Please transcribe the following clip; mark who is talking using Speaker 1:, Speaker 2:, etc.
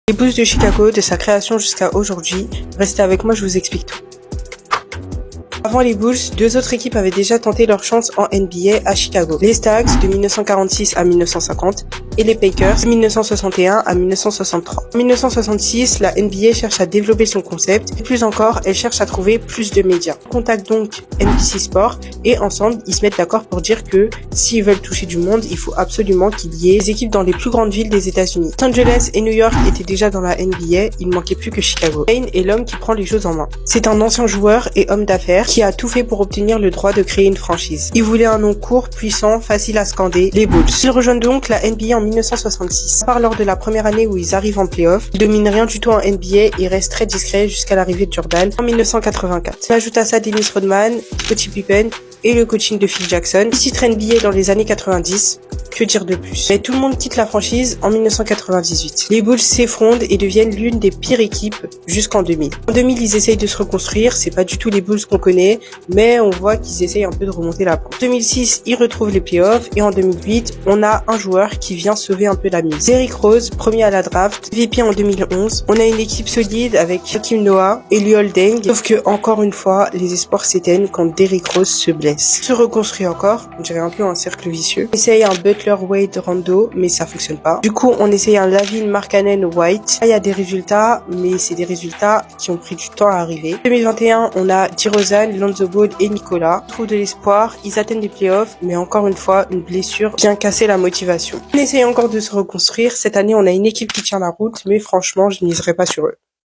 Speaker 1: Les Bulls de Chicago, de sa création jusqu'à aujourd'hui, restez avec moi, je vous explique tout. Avant les Bulls, deux autres équipes avaient déjà tenté leur chance en NBA à Chicago. Les Stags de 1946 à 1950 et les Packers de 1961 à 1963. En 1966, la NBA cherche à développer son concept et plus encore, elle cherche à trouver plus de médias. Ils contactent donc NBC Sports et ensemble, ils se mettent d'accord pour dire que s'ils veulent toucher du monde, il faut absolument qu'il y ait des équipes dans les plus grandes villes des États-Unis. Los Angeles et New York étaient déjà dans la NBA, il ne manquait plus que Chicago. Wayne est l'homme qui prend les choses en main. C'est un ancien joueur et homme d'affaires qui a tout fait pour obtenir le droit de créer une franchise. Il voulait un nom court, puissant, facile à scander, les Bulls. Ils rejoignent donc la NBA en 1966. À part lors de la première année où ils arrivent en playoff, ils dominent rien du tout en NBA et restent très discrets jusqu'à l'arrivée de Jordan en 1984. On ajoute à ça Dennis Rodman, Scottie Pippen et le coaching de Phil Jackson. Ils titrent NBA dans les années 90. Que dire de plus? Mais tout le monde quitte la franchise en 1998. Les Bulls s'effondrent et deviennent l'une des pires équipes jusqu'en 2000. En 2000, ils essayent de se reconstruire. C'est pas du tout les Bulls qu'on connaît, mais on voit qu'ils essayent un peu de remonter la pente. En 2006, ils retrouvent les playoffs et en 2008, on a un joueur qui vient sauver un peu la mise. Derrick Rose, premier à la draft, MVP en 2011. On a une équipe solide avec Hakeem Noah et Luol Deng. Sauf que, encore une fois, les espoirs s'éteignent quand Derrick Rose se blesse. Se reconstruit encore, on dirait un peu un cercle vicieux. On essaye un Butler Wade Rondo, mais ça fonctionne pas. Du coup, on essaye un Lavine Markkanen White. Là, il y a des résultats, mais c'est des résultats qui ont pris du temps à arriver. En 2021, on a DeRozan, Lonzo Ball et Nicolas. Trouve de l'espoir, ils atteignent les playoffs, mais encore une fois, une blessure vient casser la motivation. On essaye encore de se reconstruire. Cette année, on a une équipe qui tient la route, mais franchement, je miserai pas sur eux.